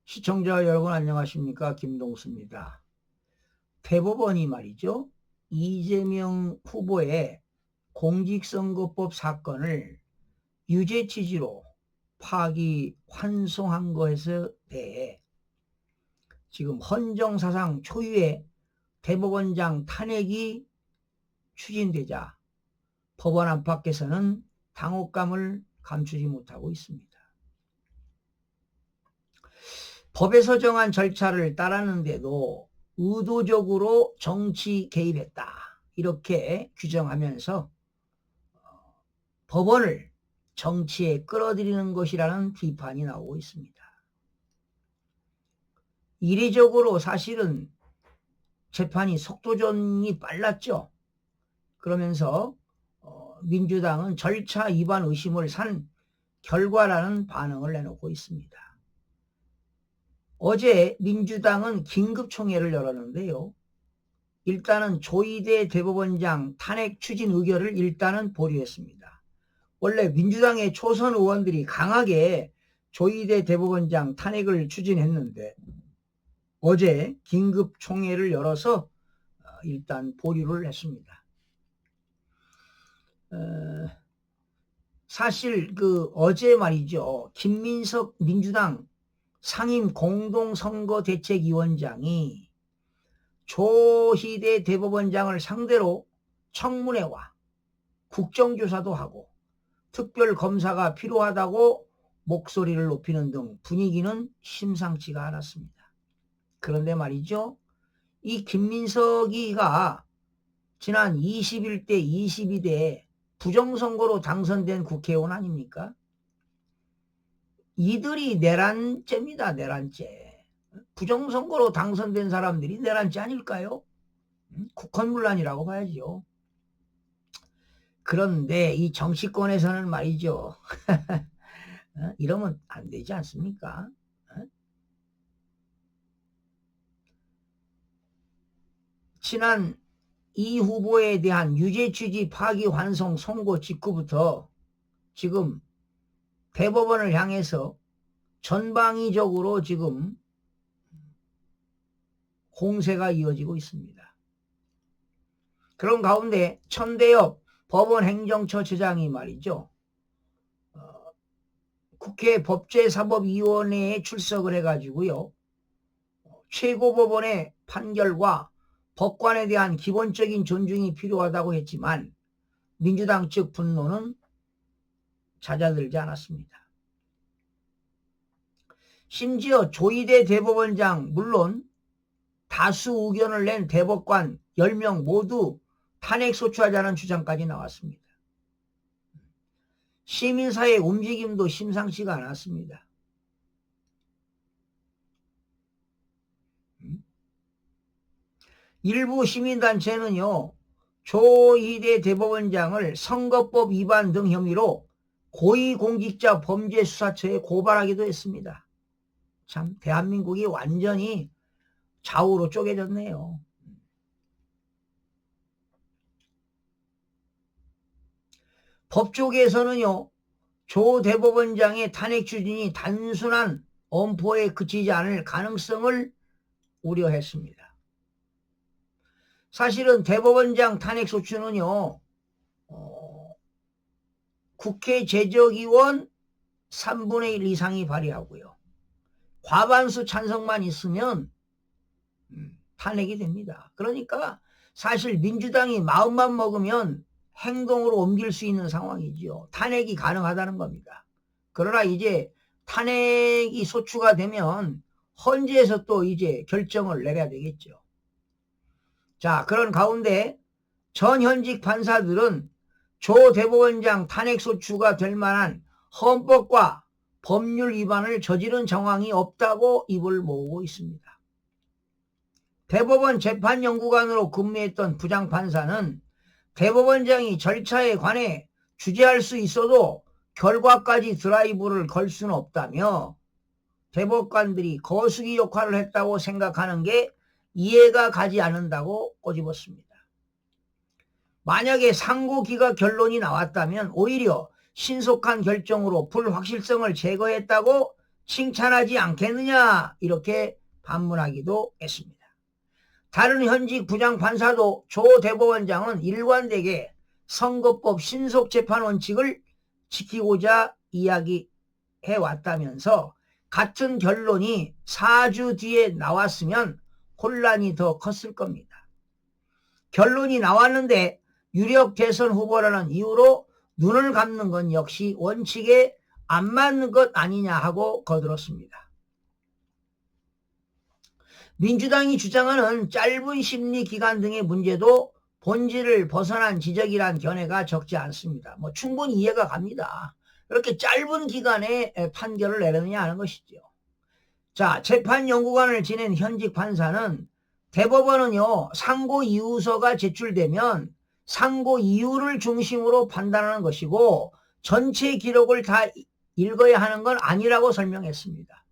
시청자 여러분 안녕하십니까? 김동수입니다. 대법원이 말이죠. 이재명 후보의 공직선거법 사건을 유죄 취지로 파기 환송한 것에 대해 지금 헌정사상 초유의 대법원장 탄핵이 추진되자 법원 안팎에서는 당혹감을 감추지 못하고 있습니다. 법에서 정한 절차를 따랐는데도 의도적으로 정치 개입했다. 이렇게 규정하면서 법원을 정치에 끌어들이는 것이라는 비판이 나오고 있습니다. 이례적으로 사실은 재판이 속도전이 빨랐죠. 그러면서 민주당은 절차 위반 의심을 산 결과라는 반응을 내놓고 있습니다. 어제 민주당은 긴급총회를 열었는데요. 일단은 조희대 대법원장 탄핵 추진 의결을 일단은 보류했습니다. 원래 민주당의 초선 의원들이 강하게 조희대 대법원장 탄핵을 추진했는데 어제 긴급총회를 열어서 일단 보류를 했습니다. 사실 어제 말이죠. 김민석 민주당 상임 공동선거대책위원장이 조희대 대법원장을 상대로 청문회와 국정조사도 하고 특별검사가 필요하다고 목소리를 높이는 등 분위기는 심상치가 않았습니다. 그런데 말이죠. 이 김민석이가 지난 21대, 22대 부정선거로 당선된 국회의원 아닙니까? 이들이 내란죄입니다. 내란죄. 부정선거로 당선된 사람들이 내란죄 아닐까요? 국헌문란이라고 봐야죠. 그런데 이 정치권에서는 말이죠. 이러면 안 되지 않습니까? 지난 이 후보에 대한 유죄 취지 파기 환송 선고 직후부터 지금 대법원을 향해서 전방위적으로 지금 공세가 이어지고 있습니다. 그런 가운데 천대엽 법원행정처처장이 말이죠. 국회 법제사법위원회에 출석을 해가지고요. 최고법원의 판결과 법관에 대한 기본적인 존중이 필요하다고 했지만 민주당 측 분노는 잦아들지 않았습니다. 심지어 조희대 대법원장 물론 다수 의견을 낸 대법관 10명 모두 탄핵 소추하자는 주장까지 나왔습니다. 시민사회 움직임도 심상치가 않았습니다. 일부 시민단체는요. 조희대 대법원장을 선거법 위반 등 혐의로 고위공직자 범죄수사처에 고발하기도 했습니다. 참 대한민국이 완전히 좌우로 쪼개졌네요. 법조계에서는요. 조 대법원장의 탄핵 추진이 단순한 엄포에 그치지 않을 가능성을 우려했습니다. 사실은 대법원장 탄핵 소추는요. 국회 제적의원 3분의 1 이상이 발의하고요. 과반수 찬성만 있으면 탄핵이 됩니다. 그러니까 사실 민주당이 마음만 먹으면 행동으로 옮길 수 있는 상황이지요. 탄핵이 가능하다는 겁니다. 그러나 이제 탄핵이 소추가 되면 헌재에서 또 이제 결정을 내려야 되겠죠. 자, 그런 가운데 전현직 판사들은 조 대법원장 탄핵 소추가 될 만한 헌법과 법률 위반을 저지른 정황이 없다고 입을 모으고 있습니다. 대법원 재판연구관으로 근무했던 부장판사는 대법원장이 절차에 관해 주재할 수 있어도 결과까지 드라이브를 걸 수는 없다며 대법관들이 거수기 역할을 했다고 생각하는 게 이해가 가지 않는다고 꼬집었습니다. 만약에 상고기각 결론이 나왔다면 오히려 신속한 결정으로 불확실성을 제거했다고 칭찬하지 않겠느냐 이렇게 반문하기도 했습니다. 다른 현직 부장판사도 조 대법원장은 일관되게 선거법 신속재판 원칙을 지키고자 이야기해왔다면서 같은 결론이 4주 뒤에 나왔으면 혼란이 더 컸을 겁니다. 결론이 나왔는데 유력 대선 후보라는 이유로 눈을 감는 건 역시 원칙에 안 맞는 것 아니냐 하고 거들었습니다. 민주당이 주장하는 짧은 심리 기간 등의 문제도 본질을 벗어난 지적이란 견해가 적지 않습니다. 충분히 이해가 갑니다. 이렇게 짧은 기간에 판결을 내느냐 하는 것이죠. 자, 재판연구관을 지낸 현직 판사는 대법원은요, 상고 이유서가 제출되면 상고 이유를 중심으로 판단하는 것이고 전체 기록을 다 읽어야 하는 건 아니라고 설명했습니다.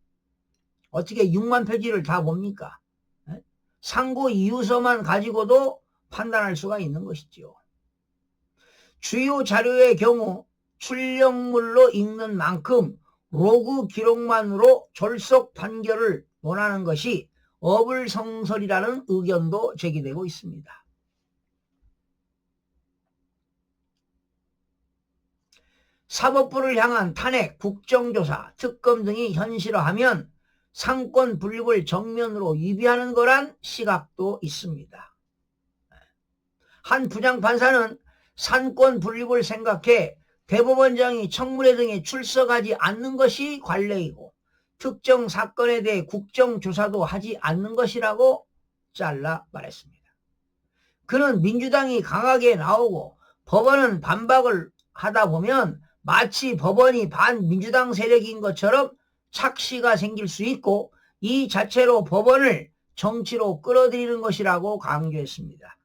어떻게 6만 표지를 다 봅니까? 상고 이유서만 가지고도 판단할 수가 있는 것이죠. 주요 자료의 경우 출력물로 읽는 만큼 로그 기록만으로 졸속 판결을 논하는 것이 어불성설이라는 의견도 제기되고 있습니다. 사법부를 향한 탄핵, 국정조사, 특검 등이 현실화하면 상권 분립을 정면으로 위배하는 거란 시각도 있습니다. 한 부장판사는 상권 분립을 생각해 대법원장이 청문회 등에 출석하지 않는 것이 관례이고 특정 사건에 대해 국정조사도 하지 않는 것이라고 잘라 말했습니다. 그는 민주당이 강하게 나오고 법원은 반박을 하다 보면 마치 법원이 반민주당 세력인 것처럼 착시가 생길 수 있고 이 자체로 법원을 정치로 끌어들이는 것이라고 강조했습니다.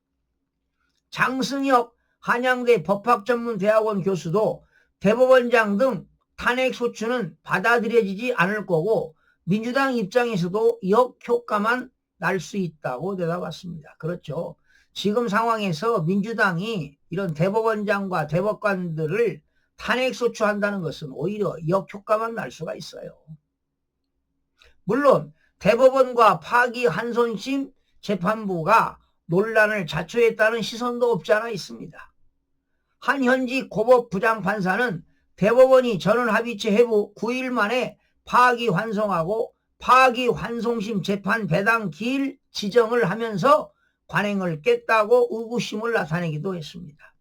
장승혁 한양대 법학전문대학원 교수도 대법원장 등 탄핵소추는 받아들여지지 않을 거고 민주당 입장에서도 역효과만 날 수 있다고 대답했습니다. 그렇죠. 지금 상황에서 민주당이 이런 대법원장과 대법관들을 탄핵소추한다는 것은 오히려 역효과만 날 수가 있어요. 물론 대법원과 파기환송심 재판부가 논란을 자초했다는 시선도 없지 않아 있습니다. 한 현직 고법 부장판사는 대법원이 전원합의체 해부 9일 만에 파기환송하고 파기환송심 재판 배당 기일 지정을 하면서 관행을 깼다고 의구심을 나타내기도 했습니다.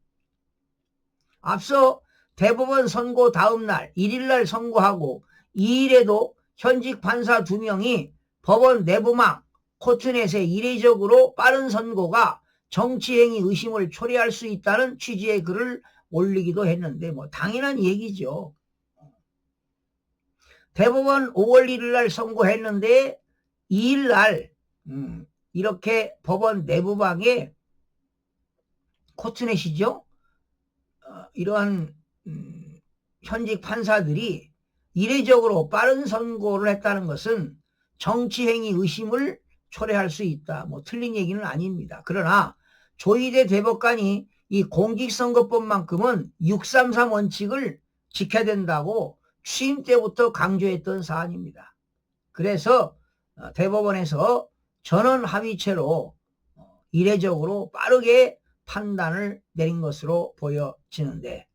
앞서 대법원 선고 다음 날 1일날 선고하고 2일에도 현직 판사 2명이 법원 내부망 코트넷에 이례적으로 빠른 선고가 정치행위 의심을 초래할 수 있다는 취지의 글을 올리기도 했는데 당연한 얘기죠. 대법원 5월 1일날 선고했는데 2일날 이렇게 법원 내부방에 코트넷이죠. 이러한 현직 판사들이 이례적으로 빠른 선고를 했다는 것은 정치행위 의심을 초래할 수 있다. 틀린 얘기는 아닙니다. 그러나 조희대 대법관이 이 공직선거법만큼은 633 원칙을 지켜야 된다고 취임 때부터 강조했던 사안입니다. 그래서 대법원에서 전원 합의체로 이례적으로 빠르게 판단을 내린 것으로 보여지는데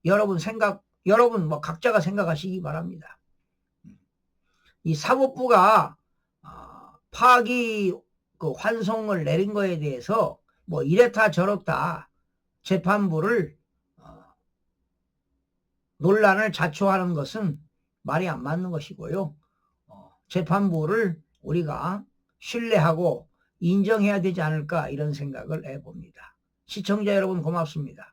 여러분 각자가 생각하시기 바랍니다. 이 사법부가 파기 환송을 내린 거에 대해서 이랬다 저랬다 재판부를 논란을 자초하는 것은 말이 안 맞는 것이고요. 재판부를 우리가 신뢰하고 인정해야 되지 않을까 이런 생각을 해봅니다. 시청자 여러분 고맙습니다.